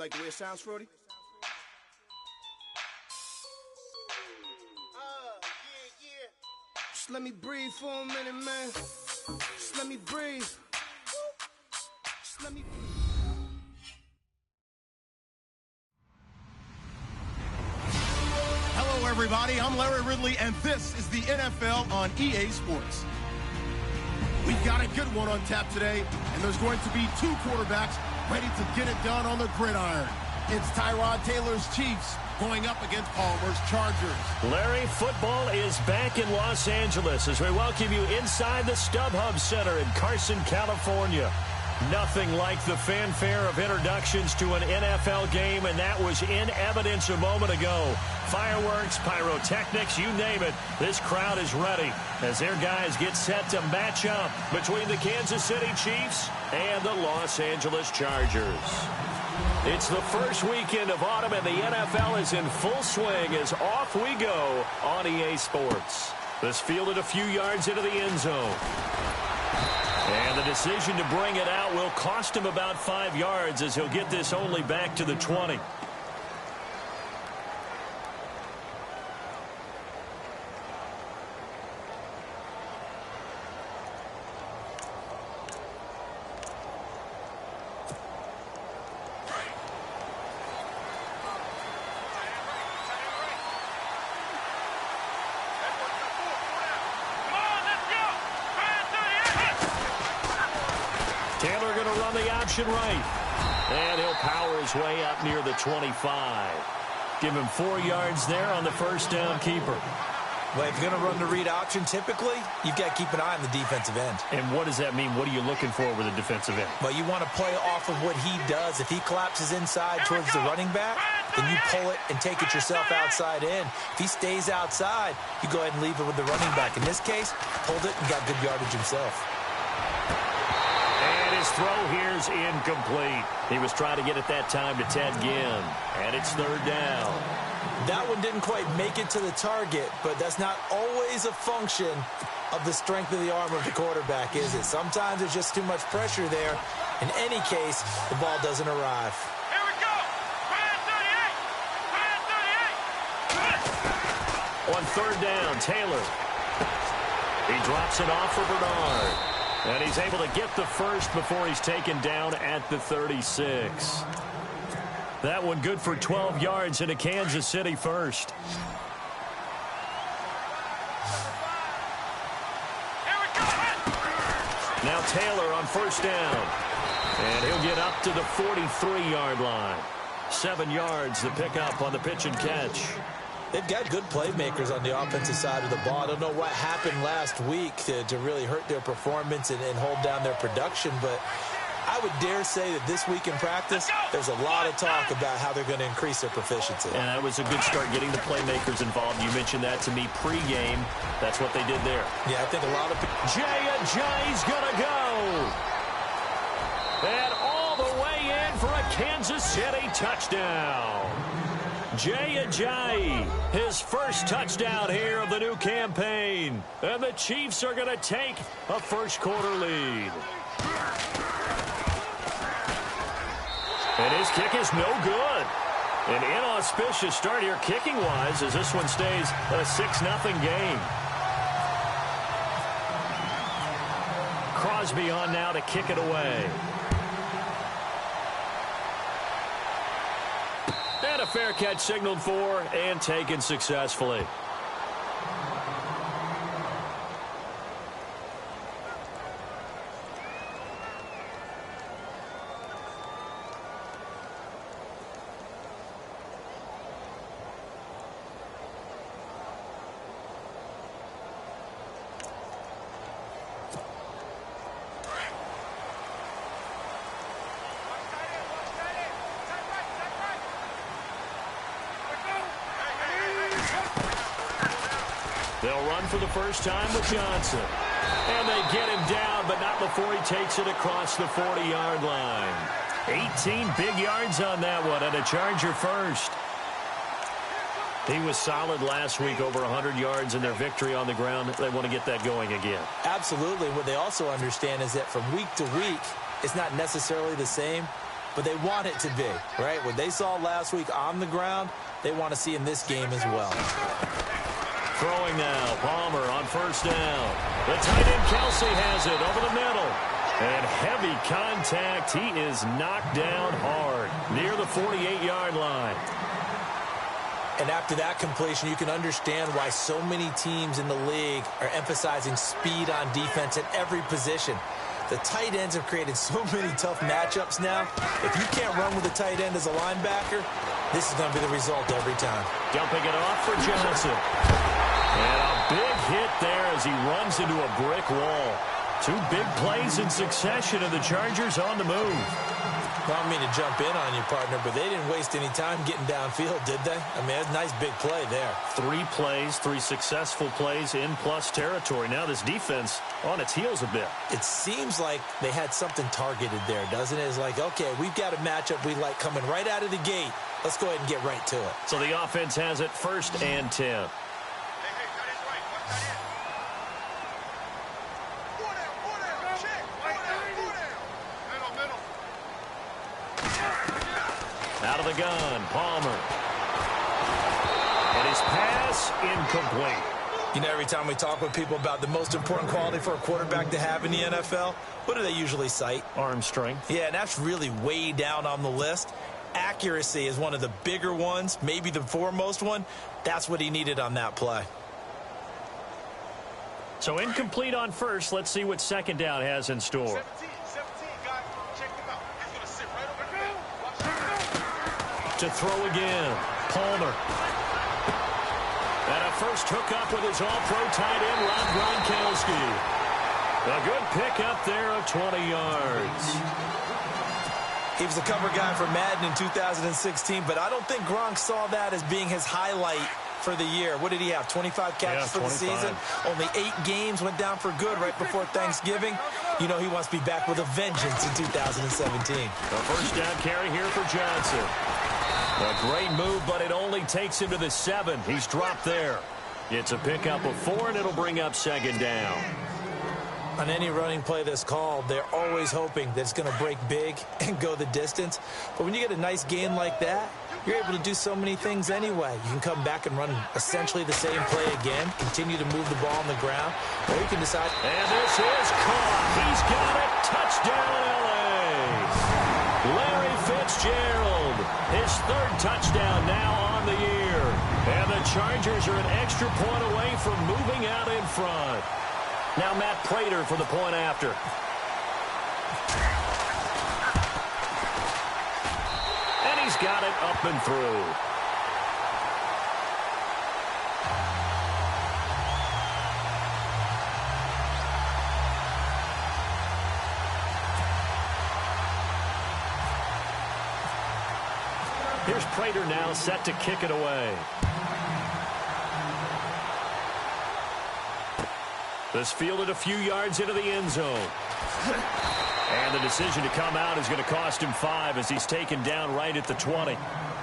Like the way it sounds, Frody? Just let me breathe for a minute, man. Just let me breathe. Just let me breathe. Hello, everybody. I'm Larry Ridley, and this is the NFL on EA Sports. We've got a good one on tap today, and there's going to be two quarterbacks ready to get it done on the gridiron. It's Tyrod Taylor's Chiefs going up against Palmer's Chargers. Larry, football is back in Los Angeles as we welcome you inside the StubHub Center in Carson, California. Nothing like the fanfare of introductions to an NFL game, and that was in evidence a moment ago. Fireworks, pyrotechnics, you name it. This crowd is ready as their guys get set to match up between the Kansas City Chiefs and the Los Angeles Chargers. It's the first weekend of autumn, and the NFL is in full swing as off we go on EA Sports. This fielded a few yards into the end zone. And the decision to bring it out will cost him about 5 yards as he'll get this only back to the 20. Taylor going to run the option right. And he'll power his way up near the 25. Give him 4 yards there on the first down keeper. Well, if you're going to run the read option, typically, you've got to keep an eye on the defensive end. And what does that mean? What are you looking for with a defensive end? Well, you want to play off of what he does. If he collapses inside towards the running back, then you pull it and take it yourself outside in. If he stays outside, you go ahead and leave it with the running back. In this case, pulled it and got good yardage himself. His throw here's incomplete. He was trying to get it that time to Ted Ginn. And it's third down. That one didn't quite make it to the target, but that's not always a function of the strength of the arm of the quarterback, is it? Sometimes there's just too much pressure there. In any case, the ball doesn't arrive. Here we go! On third down, Taylor. He drops it off for Bernard. And he's able to get the first before he's taken down at the 36. That one good for 12 yards into Kansas City first. Now Taylor on first down. And he'll get up to the 43-yard line. 7 yards to pick up on the pitch and catch. They've got good playmakers on the offensive side of the ball. I don't know what happened last week to really hurt their performance and hold down their production, but I would dare say that this week in practice, there's a lot of talk about how they're going to increase their proficiency. And that was a good start getting the playmakers involved. You mentioned that to me pregame. That's what they did there. Yeah, I think a lot of people. Jay's going to go. And all the way in for a Kansas City touchdown. Jay, his first touchdown here of the new campaign. And the Chiefs are going to take a first-quarter lead. And his kick is no good. An inauspicious start here kicking-wise as this one stays a 6-0 game. Crosby on now to kick it away. And a fair catch signaled for and taken successfully. They'll run for the first time with Johnson. And they get him down, but not before he takes it across the 40-yard line. 18 big yards on that one, and a Charger first. He was solid last week, over 100 yards in their victory on the ground. They want to get that going again. Absolutely. What they also understand is that from week to week, it's not necessarily the same. but they want it to be, right? What they saw last week on the ground, they want to see in this game as well. Throwing now, Palmer on first down. The tight end Kelsey has it over the middle. And heavy contact. He is knocked down hard near the 48-yard line. And after that completion, you can understand why so many teams in the league are emphasizing speed on defense at every position. The tight ends have created so many tough matchups now. If you can't run with a tight end as a linebacker, this is going to be the result every time. Dumping it off for Johnson. And a big hit there as he runs into a brick wall. Two big plays in succession, and the Chargers on the move. Well, I don't mean to jump in on you, partner, but they didn't waste any time getting downfield, did they? I mean, a nice big play there. 3 plays, 3 successful plays in plus territory. Now this defense on its heels a bit. It seems like they had something targeted there, doesn't it? It's like, okay, we've got a matchup we like coming right out of the gate. Let's go ahead and get right to it. So the offense has it 1st and 10. Out of the gun, Palmer. And his pass incomplete. You know, every time we talk with people about the most important quality for a quarterback to have in the NFL, what do they usually cite? Arm strength. Yeah, and that's really way down on the list. Accuracy is one of the bigger ones, maybe the foremost one. That's what he needed on that play. So incomplete on first. Let's see what 2nd down has in store. To throw again, Palmer. And a first hookup with his all-pro tight end, Rob Gronkowski. A good pickup there of 20 yards. He was a cover guy for Madden in 2016, but I don't think Gronk saw that as being his highlight for the year. What did he have, 25 catches for the season? Only 8 games, went down for good right before Thanksgiving. You know he wants to be back with a vengeance in 2017. A first down carry here for Johnson. A great move, but it only takes him to the 7. He's dropped there. It's a pickup of 4, and it'll bring up 2nd down. On any running play that's called, they're always hoping that it's going to break big and go the distance. But when you get a nice gain like that, you're able to do so many things anyway. You can come back and run essentially the same play again, continue to move the ball on the ground, or you can decide. And this is caught. He's got it. Touchdown, L.A. Larry Fitzgerald, his 3rd touchdown now on the year. And the Chargers are an extra point away from moving out in front. Now Matt Prater for the point after. And he's got it up and through. Here's Prater now set to kick it away. This fielded a few yards into the end zone. And the decision to come out is going to cost him 5 as he's taken down right at the 20.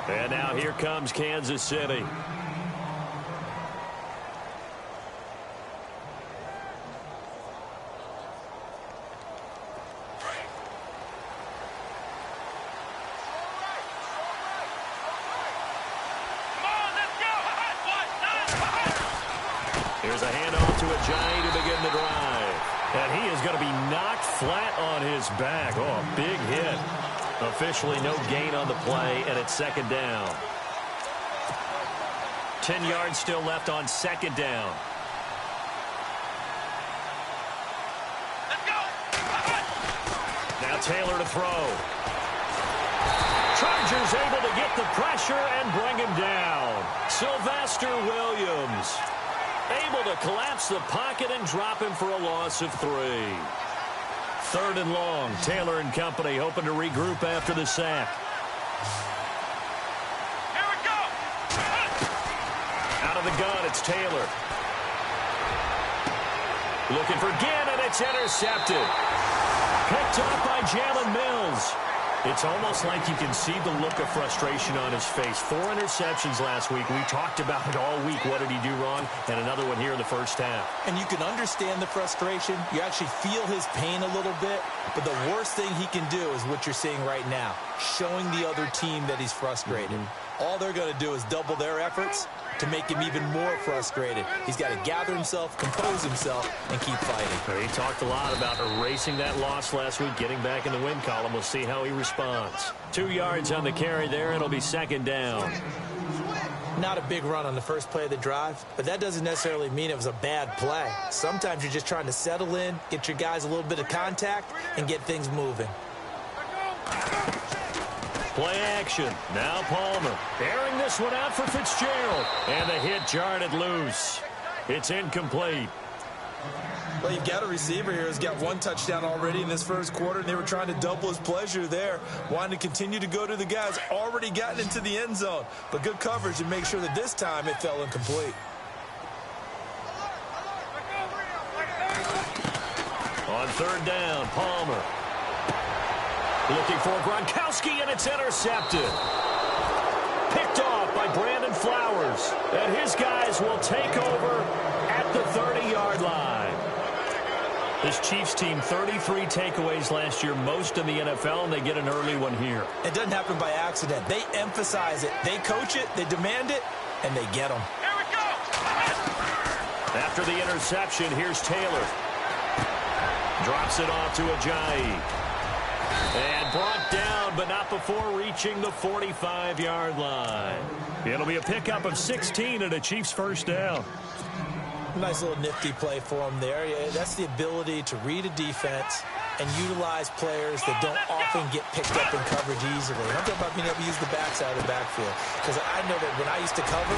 And now here comes Kansas City. Here's a handoff to Ajayi to begin the drive. And he is going to be knocked flat on his back. Oh, a big hit. Officially no gain on the play, and it's 2nd down. 10 yards still left on 2nd down. Let's go. Now Taylor to throw. Chargers able to get the pressure and bring him down. Sylvester Williams able to collapse the pocket and drop him for a loss of 3. 3rd and long. Taylor and company hoping to regroup after the sack. Here we go. Out of the gun, it's Taylor. Looking for Ginn, and it's intercepted. Picked off by Jalen Mills. It's almost like you can see the look of frustration on his face. 4 interceptions last week. We talked about it all week. What did he do wrong? And another one here in the first half. And you can understand the frustration. You actually feel his pain a little bit. But the worst thing he can do is what you're seeing right now, showing the other team that he's frustrated. All they're going to do is double their efforts to make him even more frustrated. He's got to gather himself, compose himself, and keep fighting. He talked a lot about erasing that loss last week, getting back in the win column. We'll see how he responds. 2 yards on the carry there. It'll be second down. Not a big run on the first play of the drive, but that doesn't necessarily mean it was a bad play. Sometimes you're just trying to settle in, get your guys a little bit of contact, and get things moving. Play action. Now Palmer. Airing this one out for Fitzgerald. And the hit jarred it loose. It's incomplete. Well, you've got a receiver here who's got 1 touchdown already in this first quarter, and they were trying to double his pleasure there, wanting to continue to go to the guys already gotten into the end zone. But good coverage to make sure that this time it fell incomplete. On third down, Palmer. Looking for Gronkowski, and it's intercepted. Picked off by Brandon Flowers. And his guys will take over at the 30-yard line. This Chiefs team, 33 takeaways last year, most in the NFL, and they get an early one here. It doesn't happen by accident. They emphasize it. They coach it. They demand it, and they get them. Here we go. After the interception, here's Taylor. Drops it off to Ajayi. And brought down, but not before reaching the 45-yard line. It'll be a pickup of 16 and a Chiefs first down. Nice little nifty play for him there. Yeah, that's the ability to read a defense and utilize players that don't often get picked up in coverage easily. And I'm talking about being able to use the backside of the backfield. Because I know that when I used to cover,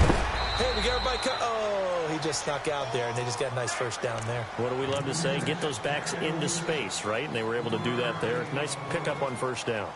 hey, we got everybody oh, he just snuck out there, and they just got a nice first down there. What do we love to say? Get those backs into space, right? And they were able to do that there. Nice pickup on first down.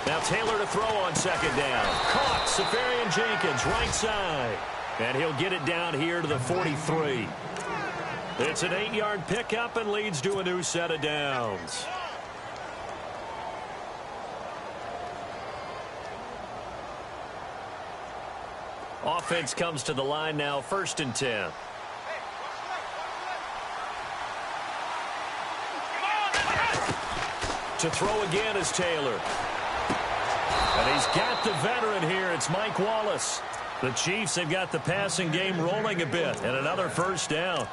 Now Taylor to throw on second down. Caught. Safarian Jenkins, right side. And he'll get it down here to the 43. It's an 8-yard pickup and leads to a new set of downs. Offense comes to the line now, 1st and 10. To throw again is Taylor. And he's got the veteran here. It's Mike Wallace. The Chiefs have got the passing game rolling a bit. And another first down.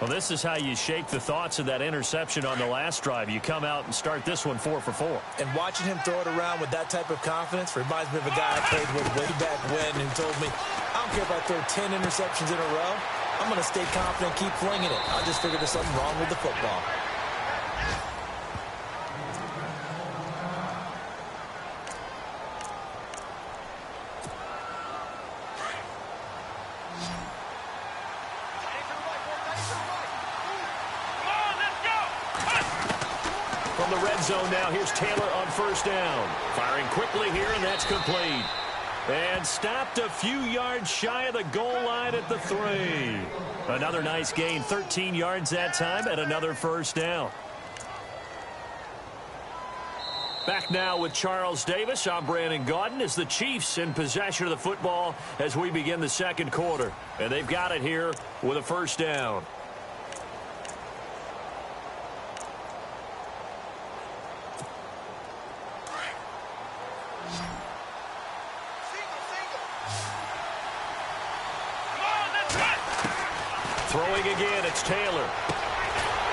Well, this is how you shake the thoughts of that interception on the last drive. You come out and start this one 4 for 4. And watching him throw it around with that type of confidence reminds me of a guy I played with way back when who told me, I don't care if I throw 10 interceptions in a row. I'm going to stay confident and keep flinging it. I just figured there's something wrong with the football. From the red zone now, here's Taylor on first down. Firing quickly here, and that's complete. And stopped a few yards shy of the goal line at the 3. Another nice gain, 13 yards that time, and another first down. Back now with Charles Davis. I'm Brandon Gaudin as the Chiefs in possession of the football as we begin the second quarter. And they've got it here with a first down. Throwing again, it's Taylor.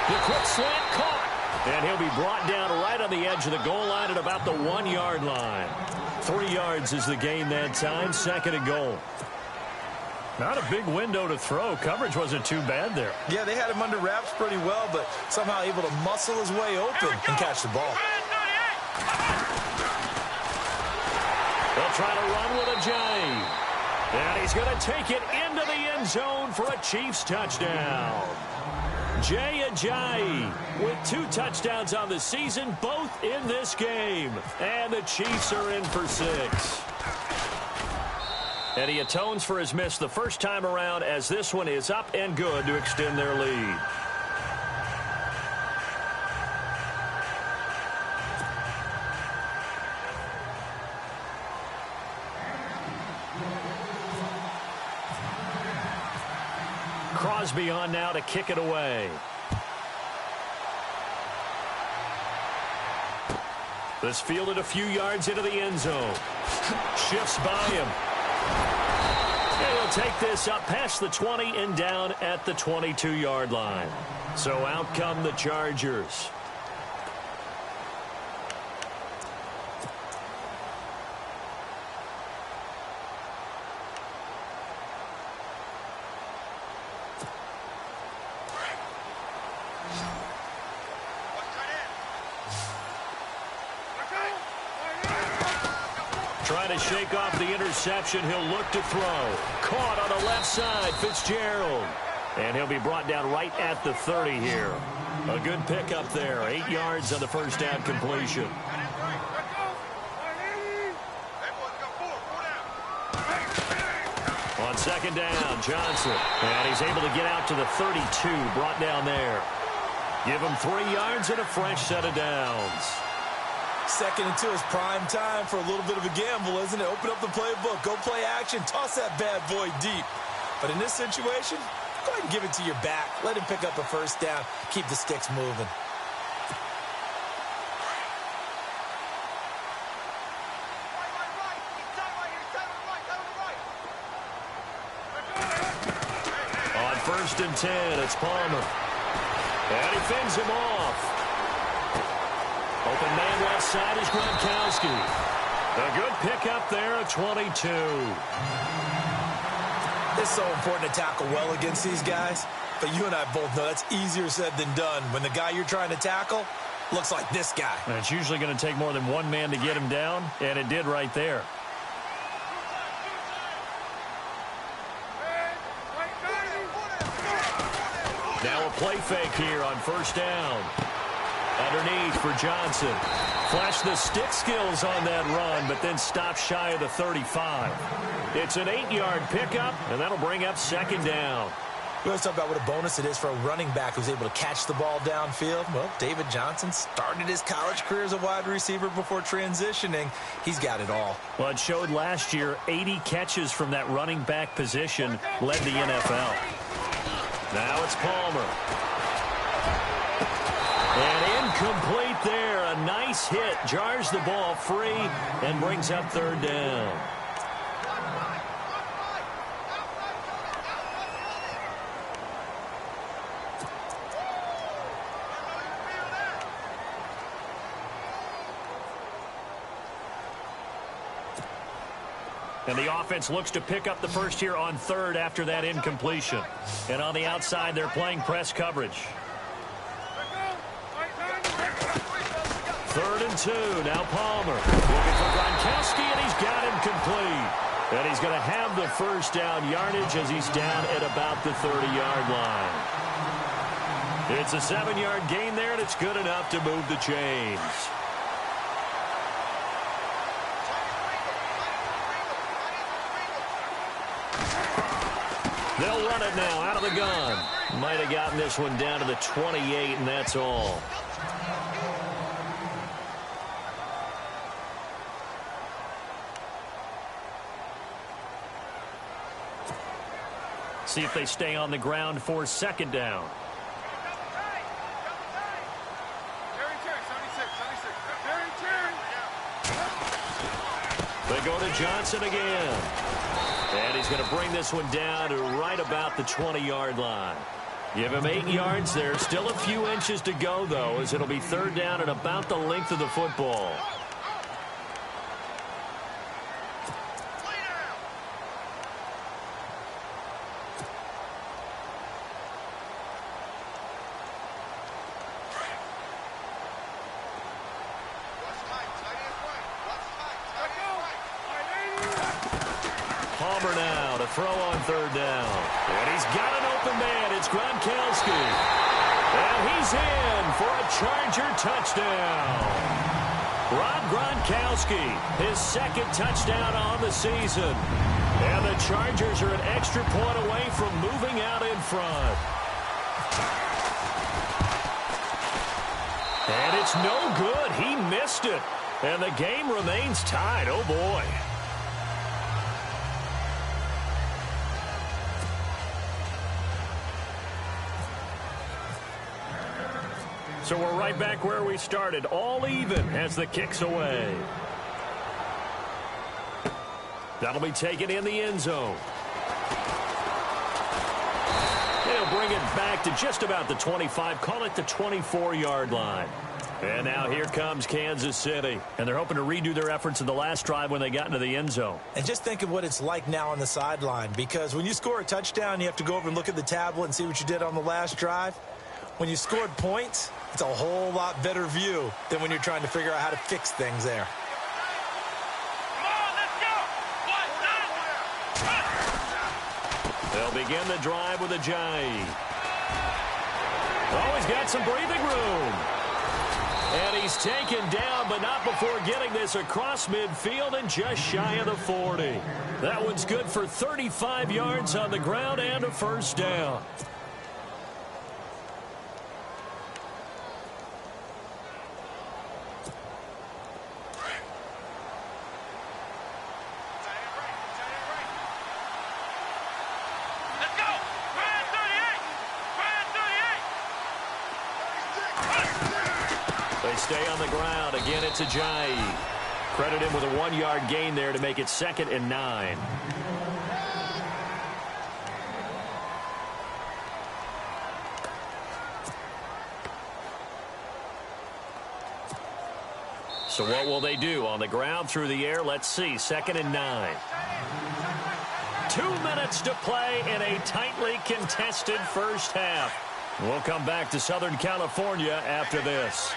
The quick slant caught. And he'll be brought down right on the edge of the goal line at about the 1-yard line. 3 yards is the gain that time, 2nd and goal. Not a big window to throw. Coverage wasn't too bad there. Yeah, they had him under wraps pretty well, but somehow able to muscle his way open and catch the ball. They'll try to run with Ajayi. And he's going to take it into the end zone for a Chiefs touchdown. Jay Ajayi with 2 touchdowns on the season, both in this game. And the Chiefs are in for 6. And he atones for his miss the first time around, as this one is up and good to extend their lead. Crosby on now to kick it away. This fielded a few yards into the end zone. Shifts by him. And he'll take this up past the 20 and down at the 22-yard line. So out come the Chargers. Trying to shake off the interception. He'll look to throw. Caught on the left side, Fitzgerald. And he'll be brought down right at the 30 here. A good pickup there. 8 yards on the first down completion. On second down, Johnson. And he's able to get out to the 32, brought down there. Give him 3 yards and a fresh set of downs. 2nd and 2 is prime time for a little bit of a gamble, isn't it? Open up the playbook, go play action, toss that bad boy deep. But in this situation, go ahead and give it to your back. Let him pick up a first down. Keep the sticks moving. On 1st and 10, it's Palmer. And he fends him off. Open man left side is Gronkowski. A good pickup there at 22. It's so important to tackle well against these guys. But you and I both know that's easier said than done when the guy you're trying to tackle looks like this guy. And it's usually going to take more than one man to get him down, and it did right there. Now a play fake here on 1st down. Underneath for Johnson. Flash the stick skills on that run, but then stop shy of the 35. It's an 8-yard pickup, and that'll bring up 2nd down. We always talk about what a bonus it is for a running back who's able to catch the ball downfield. Well, David Johnson started his college career as a wide receiver before transitioning. He's got it all. Well, it showed last year 80 catches from that running back position led the NFL. Now it's Palmer. And incomplete there. A nice hit. Jars the ball free and brings up 3rd down. And the offense looks to pick up the first here on 3rd after that incompletion. And on the outside, they're playing press coverage. 3rd and 2. Now Palmer looking for Gronkowski, and he's got him complete. And he's going to have the first down yardage as he's down at about the 30-yard line. It's a 7-yard gain there, and it's good enough to move the chains. They'll run it now out of the gun. Might have gotten this one down to the 28, and that's all. See if they stay on the ground for 2nd down. They go to Johnson again. And he's going to bring this one down to right about the 20-yard line. Give him 8 yards there. Still a few inches to go, though, as it'll be 3rd down and about the length of the football. Palmer now to throw on 3rd down. And he's got an open man. It's Gronkowski. And he's in for a Charger touchdown. Rob Gronkowski, his second touchdown on the season. And the Chargers are an extra point away from moving out in front. And it's no good. He missed it. And the game remains tied. Oh, boy. So we're right back where we started, all even as the kick's away. That'll be taken in the end zone. They'll bring it back to just about the 25, call it the 24-yard line. And now here comes Kansas City. And they're hoping to redo their efforts in the last drive when they got into the end zone. And just think of what it's like now on the sideline, because when you score a touchdown, you have to go over and look at the tablet and see what you did on the last drive. When you scored points, it's a whole lot better view than when you're trying to figure out how to fix things there. They'll begin the drive with a Jai. Oh, he's got some breathing room. And he's taken down, but not before getting this across midfield and just shy of the 40. That one's good for 35 yards on the ground and a first down. Stay on the ground. Again, it's Ajayi. Credit him with a 1-yard gain there to make it 2nd and 9. So what will they do? On the ground, through the air, let's see. 2nd and 9. 2 minutes to play in a tightly contested first half. We'll come back to Southern California after this.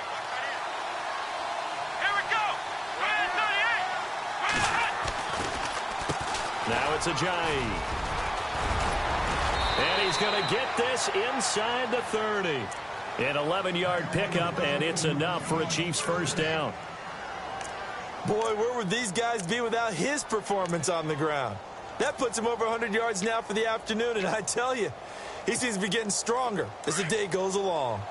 Now it's Ajayi. And he's going to get this inside the 30. An 11-yard pickup, and it's enough for a Chiefs first down. Boy, where would these guys be without his performance on the ground? That puts him over 100 yards now for the afternoon, and I tell you, he seems to be getting stronger as the day goes along.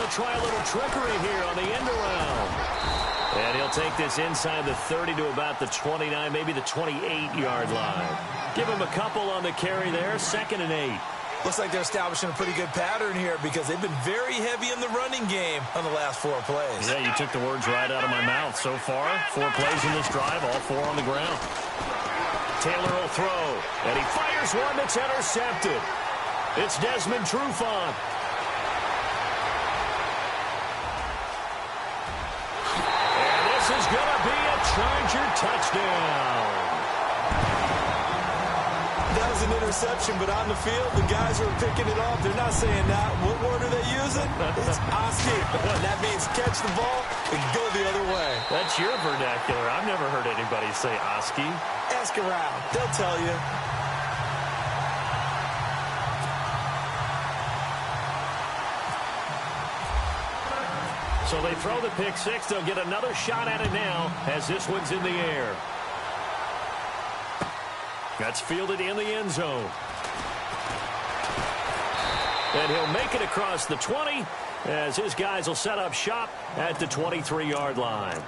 Try a little trickery here on the end around. And he'll take this inside the 30 to about the 29, maybe the 28-yard line. Give him a couple on the carry there, 2nd and 8. Looks like they're establishing a pretty good pattern here because they've been very heavy in the running game on the last 4 plays. Yeah, you took the words right out of my mouth. So far, 4 plays in this drive, all 4 on the ground. Taylor will throw, and he fires one that's intercepted. It's Desmond Trufant. Is going to be a Charger touchdown. That was an interception, but on the field, the guys who are picking it off, they're not saying that. What word are they using? It's Oski. That means catch the ball and go the other way. That's your vernacular. I've never heard anybody say Oski. Ask around. They'll tell you. So they throw the pick 6. They'll get another shot at it now as this one's in the air. That's fielded in the end zone. And he'll make it across the 20 as his guys will set up shop at the 23-yard line.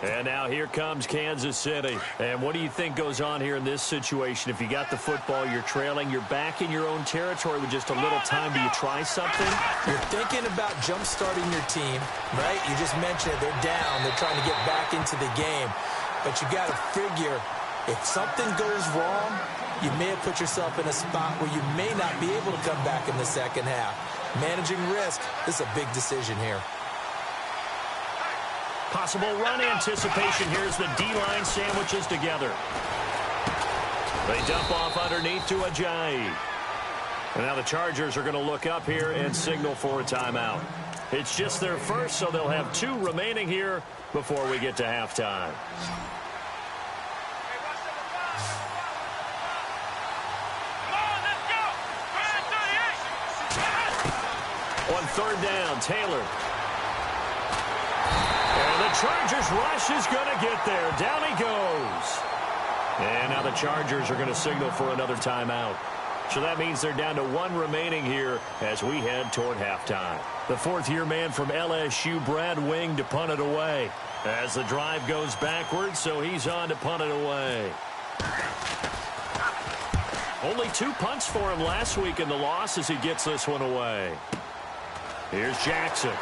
And now here comes Kansas City. And what do you think goes on here in this situation? If you got the football, you're trailing, you're back in your own territory with just a little time. Do you try something? You're thinking about jump-starting your team, right? You just mentioned it. They're down. They're trying to get back into the game. But you got to figure if something goes wrong, you may have put yourself in a spot where you may not be able to come back in the second half. Managing risk, this is a big decision here. Possible run anticipation. Here's the D-line sandwiches together. They dump off underneath to Ajayi. And now the Chargers are going to look up here and signal for a timeout. It's just their first, so they'll have 2 remaining here before we get to halftime. On 3rd down, Taylor. And the Chargers rush is going to get there. Down he goes. And now the Chargers are going to signal for another timeout. So that means they're down to 1 remaining here as we head toward halftime. The 4th-year man from LSU, Brad Wing, to punt it away. As the drive goes backwards, so he's on to punt it away. Only 2 punts for him last week in the loss as he gets this one away. Here's Jackson.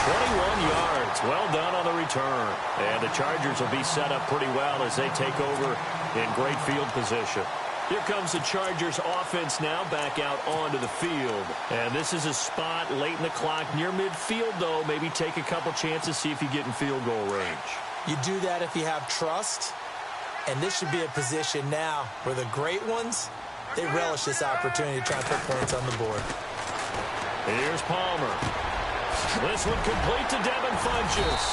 21 yards. Well done on the return. And the Chargers will be set up pretty well as they take over in great field position. Here comes the Chargers offense now back out onto the field. And this is a spot late in the clock near midfield, though. Maybe take a couple chances, see if you get in field goal range. You do that if you have trust. And this should be a position now where the great ones, they relish this opportunity to try and put points on the board. Here's Palmer. This one complete to Devin Funchess.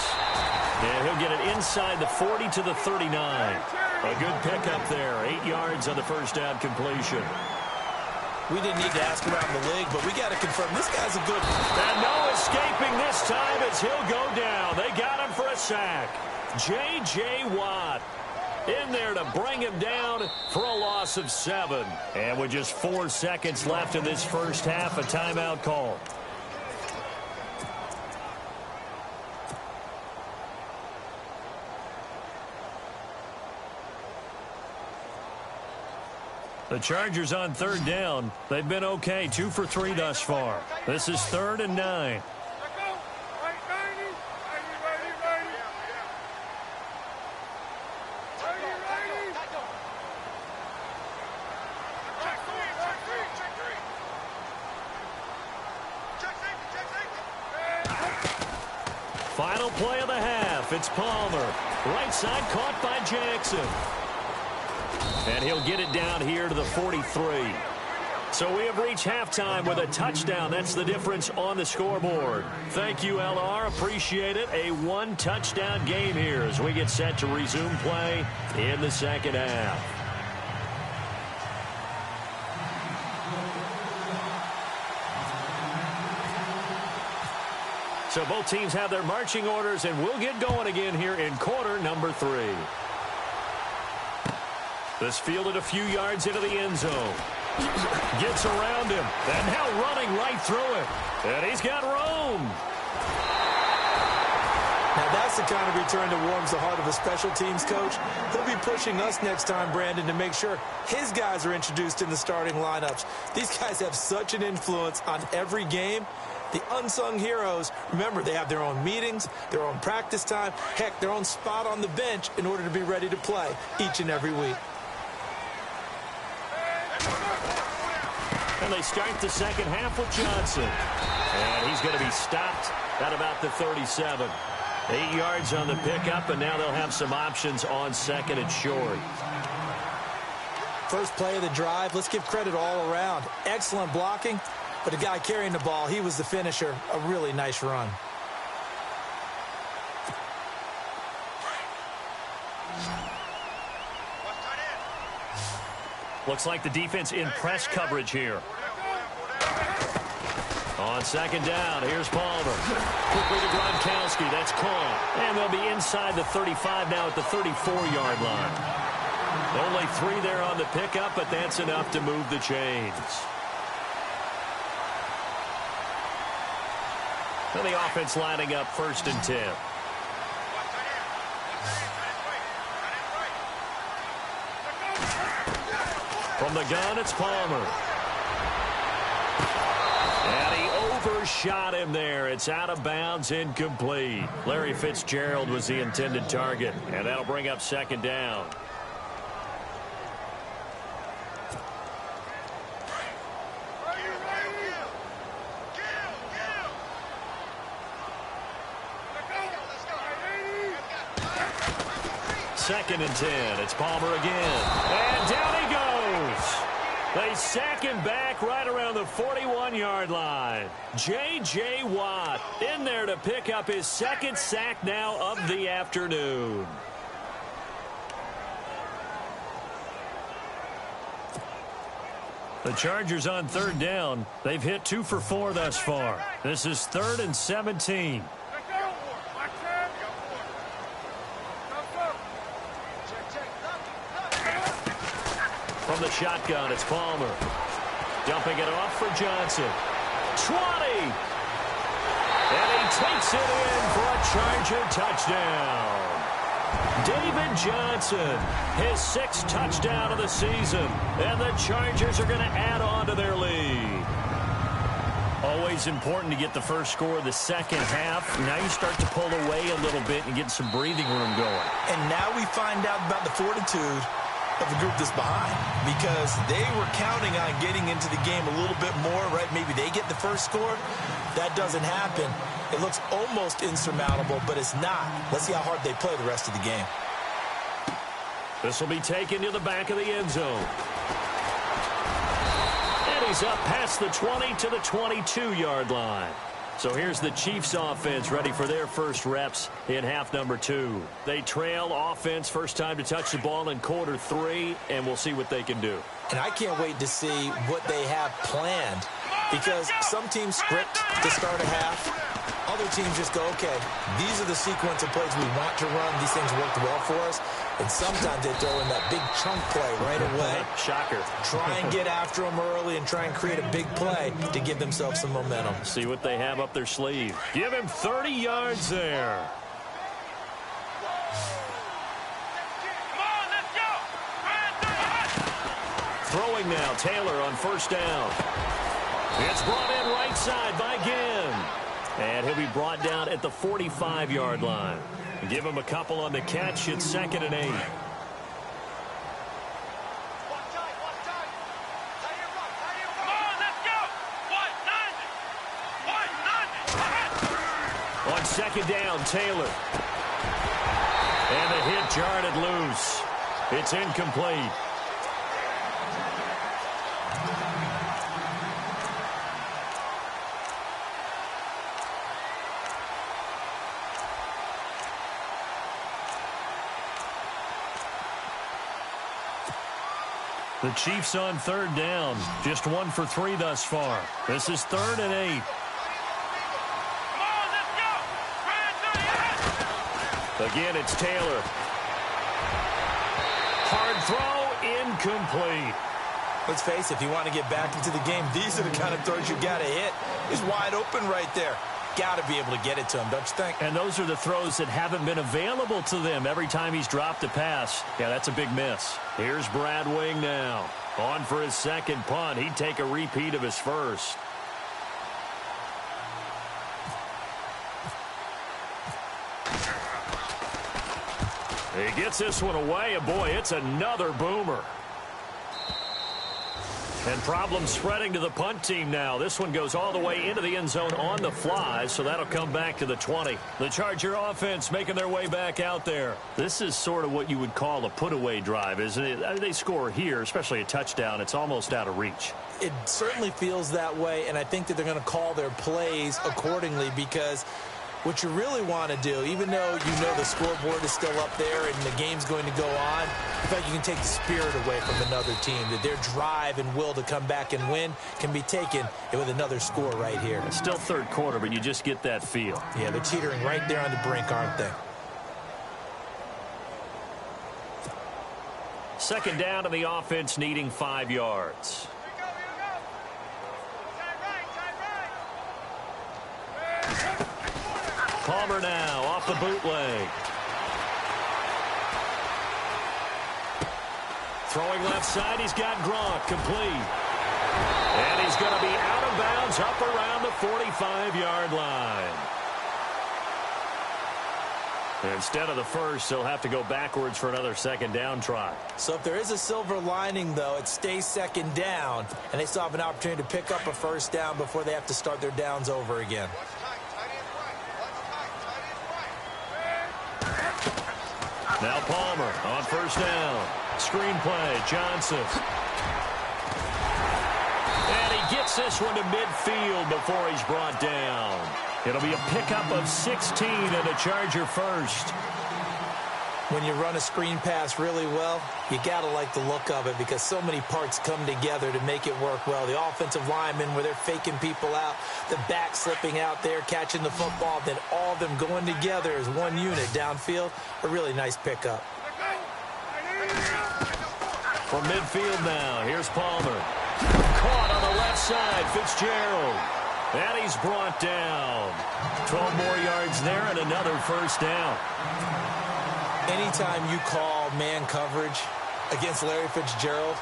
And he'll get it inside the 40 to the 39. A good pickup there. 8 yards on the first down completion. We didn't need to ask around the league, but we got to confirm this guy's a good one. And no escaping this time as he'll go down. They got him for a sack. J.J. Watt in there to bring him down for a loss of 7. And with just 4 seconds left in this first half, a timeout call. The Chargers on 3rd down. They've been okay, 2 for 3 thus far. This is 3rd and 9. Final play of the half. It's Palmer. Right side caught by Jackson. And he'll get it down here to the 43. So we have reached halftime with a touchdown. That's the difference on the scoreboard. Thank you, LR. Appreciate it. A 1-touchdown game here as we get set to resume play in the second half. So both teams have their marching orders, and we'll get going again here in quarter number 3. This fielded a few yards into the end zone. Gets around him. And now running right through it. And he's got room. Now that's the kind of return that warms the heart of a special teams coach. He'll be pushing us next time, Brandon, to make sure his guys are introduced in the starting lineups. These guys have such an influence on every game. The unsung heroes, remember, they have their own meetings, their own practice time, heck, their own spot on the bench in order to be ready to play each and every week. And they start the second half with Johnson. And he's going to be stopped at about the 37. 8 yards on the pickup, and now they'll have some options on 2nd and short. First play of the drive, let's give credit all around. Excellent blocking, but the guy carrying the ball, he was the finisher. A really nice run. Looks like the defense in press coverage here. On 2nd down, here's Palmer. Quickly to Gronkowski. That's caught. And they'll be inside the 35 now at the 34-yard line. Only 3 there on the pickup, but that's enough to move the chains. And the offense lining up 1st and 10. From the gun, it's Palmer. And he overshot him there. It's out of bounds, incomplete. Larry Fitzgerald was the intended target, and that'll bring up 2nd down. Second and 10. It's Palmer again. And down he goes. They sack him back right around the 41-yard line. J.J. Watt in there to pick up his second sack now of the afternoon. The Chargers on third down. They've hit 2 for 4 thus far. This is 3rd and 17. From the shotgun, it's Palmer. Dumping it off for Johnson. 20! And he takes it in for a Charger touchdown. David Johnson, his 6th touchdown of the season. And the Chargers are going to add on to their lead. Always important to get the first score of the second half. Now you start to pull away a little bit and get some breathing room going. And now we find out about the fortitude of the group that's behind, because they were counting on getting into the game a little bit more, right? Maybe they get the first score. That doesn't happen. It looks almost insurmountable, but it's not. Let's see how hard they play the rest of the game. This will be taken to the back of the end zone. And he's up past the 20 to the 22-yard line. So here's the Chiefs offense ready for their first reps in half number 2. They trail offense, first time to touch the ball in quarter 3, and we'll see what they can do. And I can't wait to see what they have planned, because some teams script to start a half. Other teams just go, okay, these are the sequence of plays we want to run. These things worked well for us. And sometimes they throw in that big chunk play right away. Shocker. Try and get after them early and try and create a big play to give themselves some momentum. See what they have up their sleeve. Give him 30 yards there. Come on, let's go. Throwing now, Taylor on first down. It's brought in right side by Ginn. And he'll be brought down at the 45-yard line. Give him a couple on the catch. It's 2nd and 8. Come on, let's go. On 2nd down, Taylor. And the hit jarred it loose. It's incomplete. The Chiefs on third down. Just 1 for 3 thus far. This is 3rd and 8. Come on, let's go. Again, it's Taylor. Hard throw, incomplete. Let's face it, if you want to get back into the game, these are the kind of throws you got to hit. He's wide open right there. Got to be able to get it to him, don't you think? And those are the throws that haven't been available to them every time he's dropped a pass. Yeah, that's a big miss. Here's Brad Wing now. On for his second punt. He'd take a repeat of his first. He gets this one away, and boy, it's another boomer. And problems spreading to the punt team now. This one goes all the way into the end zone on the fly, so that'll come back to the 20. The Charger offense making their way back out there. This is sort of what you would call a put-away drive, isn't it? I mean, they score here, especially a touchdown. It's almost out of reach. It certainly feels that way, and I think that they're going to call their plays accordingly, because what you really want to do, even though you know the scoreboard is still up there and the game's going to go on, I feel like you can take the spirit away from another team, that their drive and will to come back and win can be taken with another score right here. It's still third quarter, but you just get that feel. Yeah, they're teetering right there on the brink, aren't they? Second down to the offense, needing 5 yards. Palmer now off the bootleg. Throwing left side, he's got Gronk complete. And he's going to be out of bounds up around the 45-yard line. Instead of the first, they'll have to go backwards for another second down try. So if there is a silver lining, though, it stays second down, and they still have an opportunity to pick up a first down before they have to start their downs over again. Now Palmer on first down. Screen play, Johnson. gets this one to midfield before he's brought down. It'll be a pickup of 16 and a Charger first. When you run a screen pass really well, you got to like the look of it because so many parts come together to make it work well. The offensive linemen, where they're faking people out, the back slipping out there, catching the football, then all of them going together as one unit downfield. A really nice pickup. From midfield now, here's Palmer. Caught on the left side, Fitzgerald. And he's brought down. 12 more yards there and another first down. Anytime you call man coverage against Larry Fitzgerald,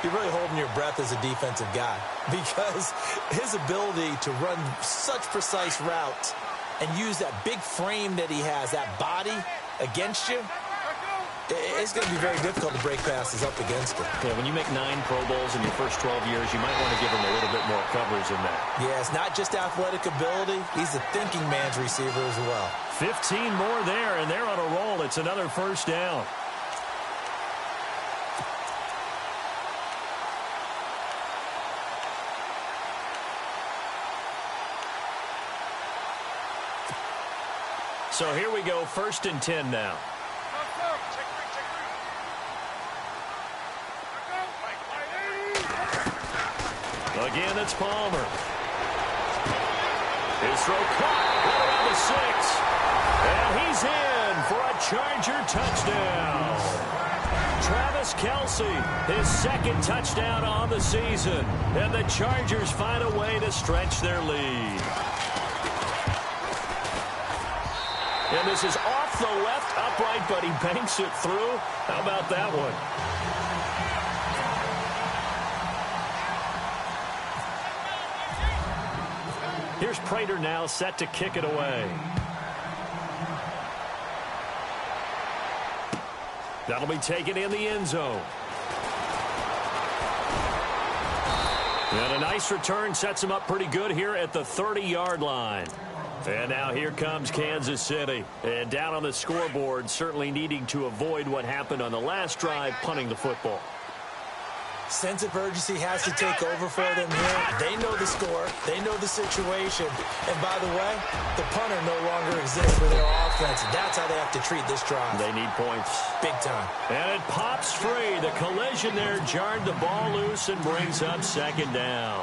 you're really holding your breath as a defensive guy because his ability to run such precise routes and use that big frame that he has, that body against you, it's going to be very difficult to break passes up against him. Yeah, when you make 9 Pro Bowls in your first 12 years, you might want to give him a little bit more coverage than that. Yeah, it's not just athletic ability. He's a thinking man's receiver as well. 15 more there, and they're on a roll. It's another first down. So here we go, 1st and 10 now. Again, it's Palmer. His throw caught right around the 6. And he's in for a Charger touchdown. Travis Kelce, his 2nd touchdown on the season. And the Chargers find a way to stretch their lead. And this is off the left upright, but he banks it through. How about that one? Here's Prater now set to kick it away. That'll be taken in the end zone. And a nice return sets him up pretty good here at the 30-yard line. And now here comes Kansas City. And down on the scoreboard, certainly needing to avoid what happened on the last drive, punting the football. Sense of urgency has to take over for them here. They know the score. They know the situation. And by the way, the punter no longer exists for their offense. That's how they have to treat this drive. They need points. Big time. And it pops free. The collision there jarred the ball loose and brings up 2nd down.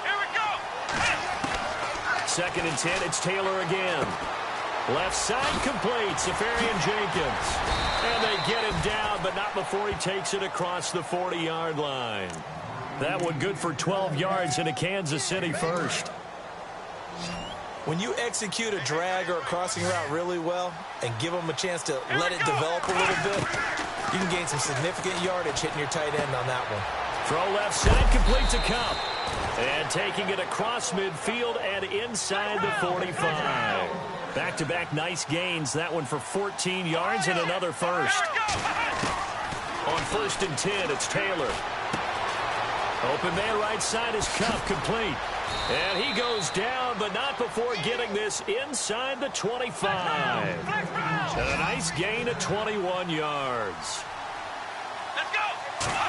Here we go. 2nd and 10. It's Taylor again. Left side complete. Safarian Jenkins. And they get him down, but not before he takes it across the 40-yard line. That one good for 12 yards and a Kansas City first. When you execute a drag or a crossing route really well and give them a chance to let it develop a little bit, you can gain some significant yardage hitting your tight end on that one. Throw left side complete to Kupp. And taking it across midfield and inside the 45. Back-to-back nice gains. That one for 14 yards and another first. On 1st and 10, it's Taylor. Open man right side is Kupp, complete. And he goes down, but not before getting this inside the 25. And a nice gain of 21 yards.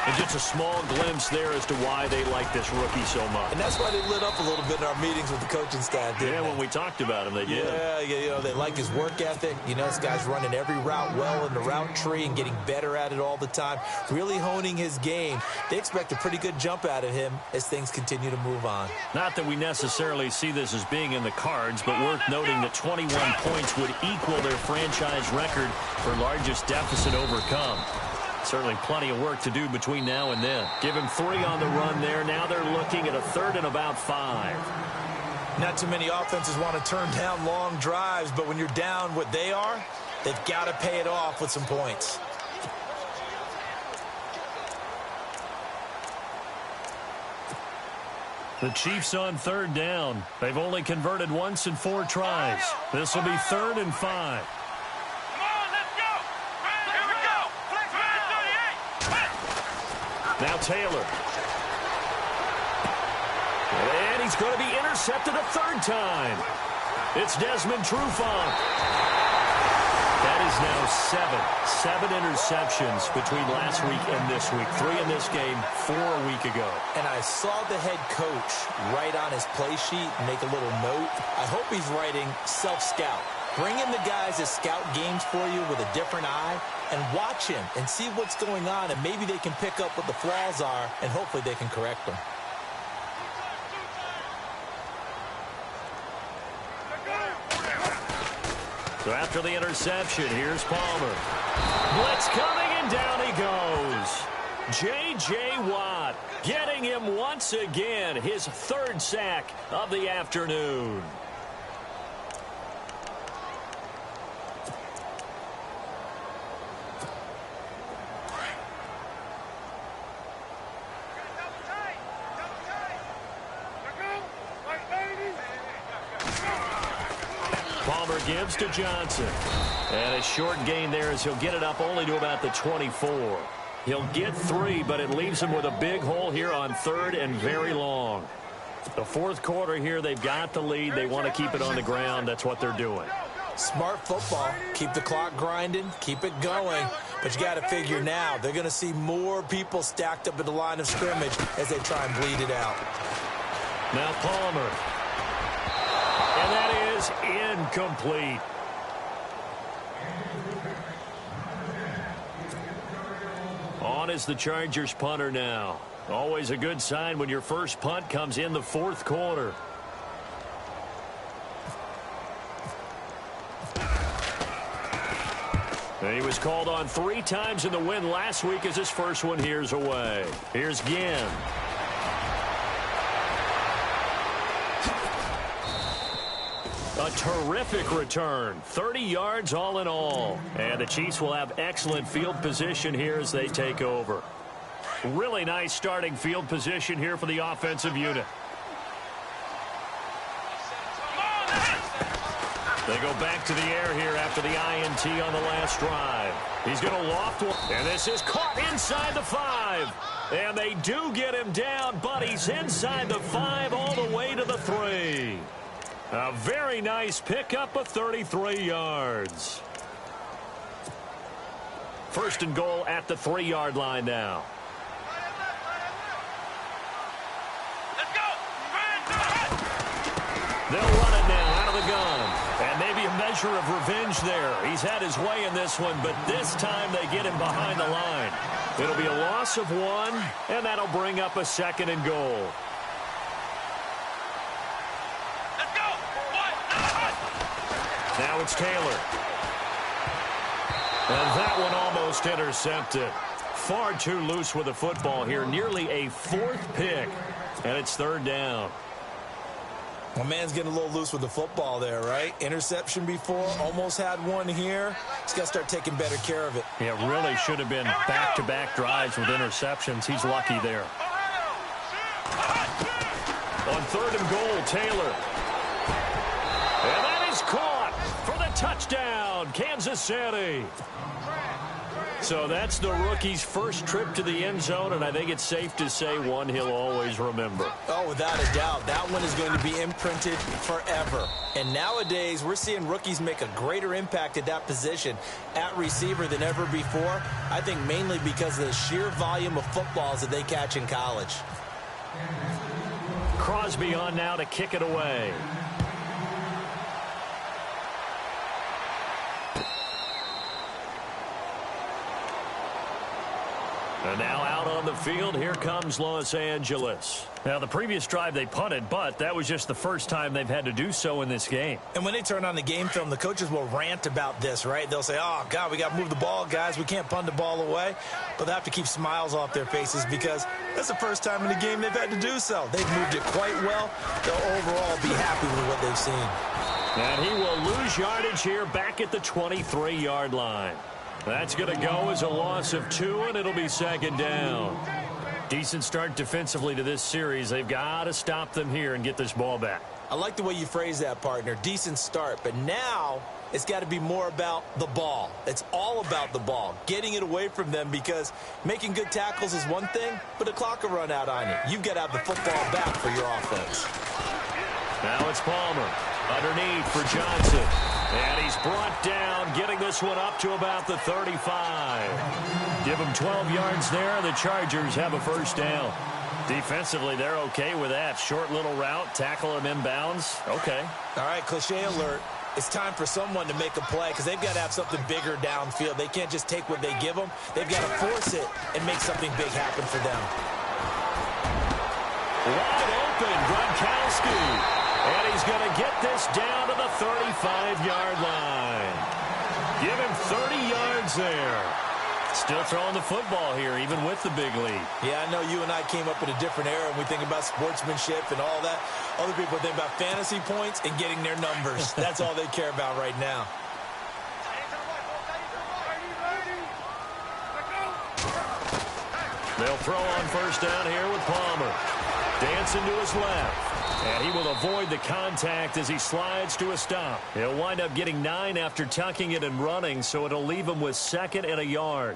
And just a small glimpse there as to why they like this rookie so much. And that's why they lit up a little bit in our meetings with the coaching staff, didn't they? When we talked about him, they did. Yeah, you know, they like his work ethic. You know, this guy's running every route well in the route tree and getting better at it all the time, really honing his game. They expect a pretty good jump out of him as things continue to move on. Not that we necessarily see this as being in the cards, but worth noting that 21 points would equal their franchise record for largest deficit overcome. Certainly plenty of work to do between now and then. Give him 3 on the run there. Now they're looking at a 3rd and about 5. Not too many offenses want to turn down long drives, but when you're down what they are, they've got to pay it off with some points. The Chiefs on 3rd down. They've only converted once in 4 tries. This will be 3rd and 5. Now Taylor. And he's going to be intercepted a 3rd time. It's Desmond Trufant. That is now seven interceptions between last week and this week. 3 in this game, 4 a week ago. And I saw the head coach write on his play sheet, make a little note. I hope he's writing self-scout. Bring in the guys that scout games for you with a different eye and watch him and see what's going on, and maybe they can pick up what the flaws are, and hopefully they can correct them. So after the interception, here's Palmer. Blitz coming, and down he goes. J.J. Watt getting him once again, his 3rd sack of the afternoon. Palmer gives to Johnson. And a short gain there as he'll get it up only to about the 24. He'll get 3, but it leaves him with a big hole here on 3rd and very long. The 4th quarter here, they've got the lead. They want to keep it on the ground. That's what they're doing. Smart football. Keep the clock grinding. Keep it going. But you got to figure now, they're going to see more people stacked up at the line of scrimmage as they try and bleed it out. Now Palmer. And that is incomplete. On is the Chargers punter now. Always a good sign when your first punt comes in the 4th quarter. And he was called on 3 times in the win last week as his first one here's away. Here's Ginn. A terrific return. 30 yards all in all. And the Chiefs will have excellent field position here as they take over. Really nice starting field position here for the offensive unit. They go back to the air here after the INT on the last drive. He's going to loft one. And this is caught inside the 5. And they do get him down, but he's inside the 5 all the way to the 3. A very nice pickup of 33 yards. 1st and goal at the 3-yard line now. Let's go. They'll run it now out of the gun. And maybe a measure of revenge there. He's had his way in this one, but this time they get him behind the line. It'll be a loss of 1, and that'll bring up a 2nd and goal. Now it's Taylor. And that one almost intercepted. Far too loose with the football here. Nearly a 4th pick. And it's 3rd down. Well, man's getting a little loose with the football there, right? Interception before, almost had one here. He's got to start taking better care of it. Yeah, really should have been back-to-back drives with interceptions. He's lucky there. On 3rd and goal, Taylor. And that is caught for the touchdown, Kansas City. So that's the rookie's first trip to the end zone, and I think it's safe to say one he'll always remember. Oh, without a doubt. That one is going to be imprinted forever. And nowadays, we're seeing rookies make a greater impact at that position at receiver than ever before. I think mainly because of the sheer volume of footballs that they catch in college. Crosby on now to kick it away. And now out on the field, here comes Los Angeles. Now, the previous drive they punted, but that was just the first time they've had to do so in this game. And when they turn on the game film, the coaches will rant about this, right? They'll say, oh, God, we got to move the ball, guys. We can't punt the ball away. But they have to keep smiles off their faces because that's the first time in the game they've had to do so. They've moved it quite well. They'll overall be happy with what they've seen. And he will lose yardage here back at the 23-yard line. That's going to go as a loss of 2, and it'll be 2nd down. Decent start defensively to this series. They've got to stop them here and get this ball back. I like the way you phrase that, partner. Decent start. But now it's got to be more about the ball. It's all about the ball, getting it away from them, because making good tackles is one thing, but the clock will run out on you. You've got to have the football back for your offense. Now it's Palmer. Underneath for Johnson. And he's brought down, getting this one up to about the 35. Give him 12 yards there. The Chargers have a first down. Defensively, they're okay with that. Short little route, tackle him inbounds. Okay. All right, cliche alert. It's time for someone to make a play because they've got to have something bigger downfield. They can't just take what they give them. They've got to force it and make something big happen for them. Wide open, Gronkowski. And he's going to get this down to the 35-yard line. Give him 30 yards there. Still throwing the football here, even with the big lead. Yeah, I know you and I came up in a different era, and we think about sportsmanship and all that. Other people think about fantasy points and getting their numbers. That's all they care about right now. They'll throw on first down here with Palmer. Dancing to his left. And he will avoid the contact as he slides to a stop. He'll wind up getting 9 after tucking it and running, so it'll leave him with 2nd and a yard.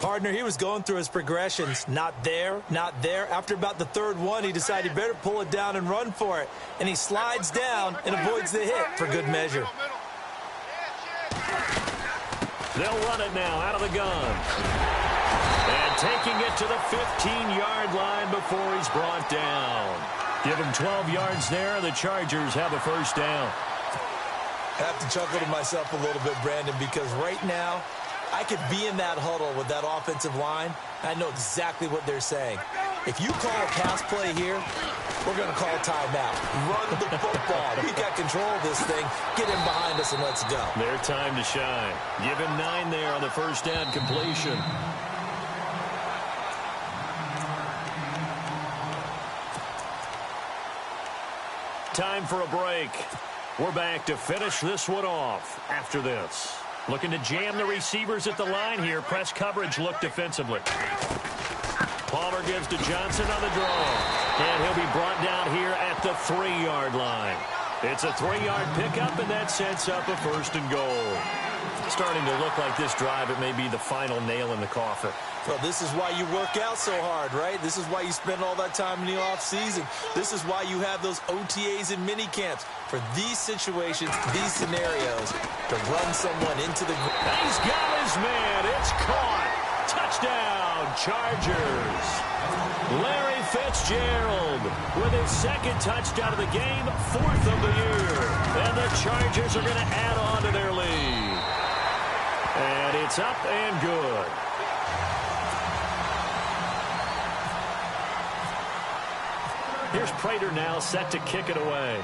Partner, he was going through his progressions. Not there, not there. After about the 3rd one, he decided he better pull it down and run for it. And he slides down and avoids the hit for good measure. They'll run it now out of the gun. And taking it to the 15-yard line before he's brought down. Give him 12 yards there. The Chargers have a first down. I have to chuckle to myself a little bit, Brandon, because right now I could be in that huddle with that offensive line. I know exactly what they're saying. If you call a pass play here, we're going to call a timeout. Run the football. We got control of this thing. Get him behind us and let's go. Their time to shine. Give him 9 there on the first down completion. Time for a break. We're back to finish this one off after this. Looking to jam the receivers at the line here. Press coverage look defensively. Palmer gives to Johnson on the draw. And he'll be brought down here at the 3-yard line. It's a 3-yard pickup, and that sets up a 1st and goal. Starting to look like this drive, it may be the final nail in the coffin. Well, this is why you work out so hard, right? This is why you spend all that time in the offseason. This is why you have those OTAs and mini camps for these situations, these scenarios, to run someone into the ground. He's got his man. It's caught. Touchdown, Chargers. Larry Fitzgerald with his 2nd touchdown of the game, 4th of the year. And the Chargers are going to add on to their lead. And it's up and good. Here's Prater now set to kick it away.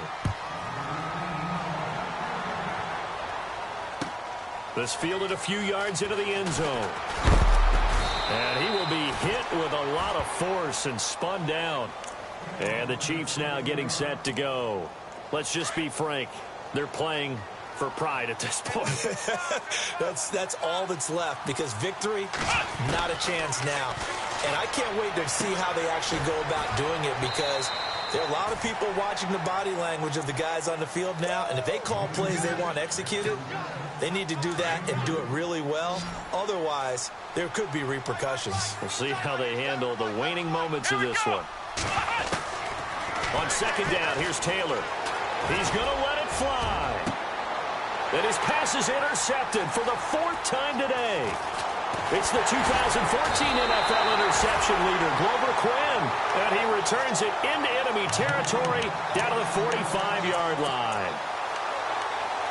This fielded a few yards into the end zone. And he will be hit with a lot of force and spun down. And the Chiefs now getting set to go. Let's just be frank. They're playing for pride at this point. That's all that's left, because victory, not a chance now. And I can't wait to see how they actually go about doing it, because there are a lot of people watching the body language of the guys on the field now, and if they call plays they want executed, they need to do that and do it really well. Otherwise, there could be repercussions. We'll see how they handle the waning moments of this one. On 2nd down, here's Taylor. He's going to let it fly. And his pass is intercepted for the 4th time today. It's the 2014 NFL interception leader, Glover Quinn. And he returns it into enemy territory down to the 45-yard line.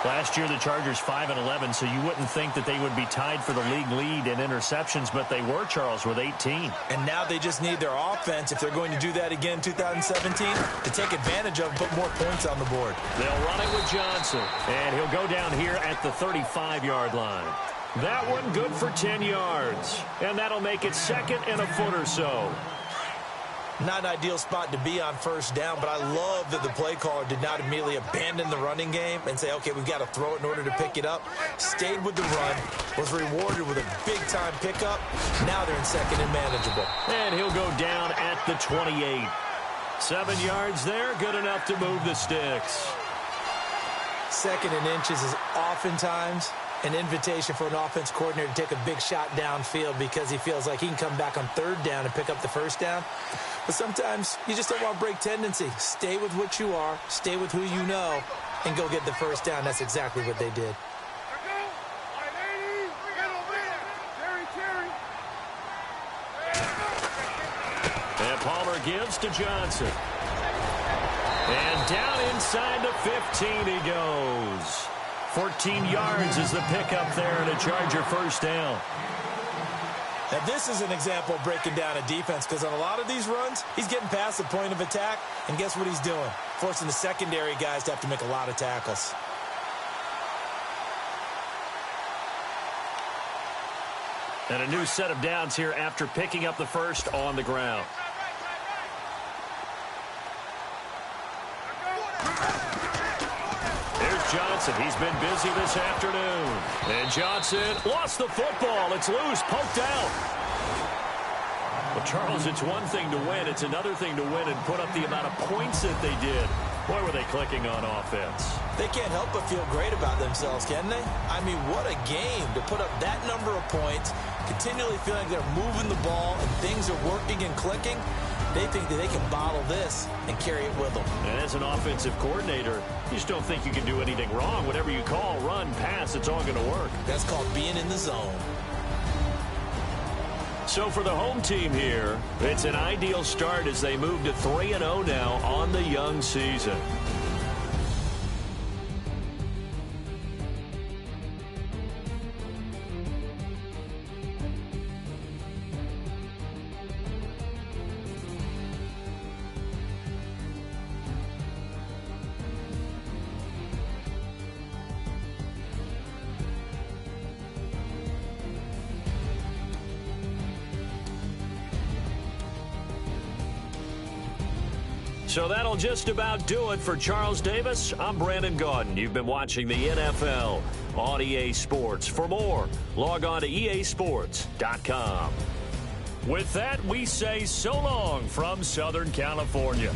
Last year, the Chargers 5-11, so you wouldn't think that they would be tied for the league lead in interceptions, but they were, Charles, with 18. And now they just need their offense, if they're going to do that again in 2017, to take advantage of and put more points on the board. They'll run it with Johnson, and he'll go down here at the 35-yard line. That one good for 10 yards, and that'll make it 2nd and a foot or so. Not an ideal spot to be on first down, but I love that the play caller did not immediately abandon the running game and say, okay, we've got to throw it in order to pick it up. Stayed with the run, was rewarded with a big-time pickup. Now they're in 2nd and manageable. And he'll go down at the 28. 7 yards there, good enough to move the sticks. 2nd and inches is oftentimes an invitation for an offense coordinator to take a big shot downfield because he feels like he can come back on third down and pick up the first down. But sometimes you just don't want to break tendency. Stay with what you are, stay with who you know, and go get the first down. That's exactly what they did. And Palmer gives to Johnson. And down inside the 15 he goes. 14 yards is the pickup there and a Charger first down. Now, this is an example of breaking down a defense because on a lot of these runs, he's getting past the point of attack, and guess what he's doing? Forcing the secondary guys to have to make a lot of tackles. And a new set of downs here after picking up the first on the ground. There's Johnson. He's been busy this afternoon. And Johnson lost the football. It's loose, poked out. Well, Charles, it's one thing to win. It's another thing to win and put up the amount of points that they did. Boy, were they clicking on offense. They can't help but feel great about themselves, can they? I mean, what a game to put up that number of points, continually feeling like they're moving the ball and things are working and clicking. They think that they can bottle this and carry it with them. And as an offensive coordinator, you just don't think you can do anything wrong. Whatever you call, run, pass, it's all going to work. That's called being in the zone. So for the home team here, it's an ideal start as they move to 3-0 now on the young season. So that'll just about do it for Charles Davis. I'm Brandon Gaudin. You've been watching the NFL on EA Sports. For more, log on to easports.com. With that, we say so long from Southern California.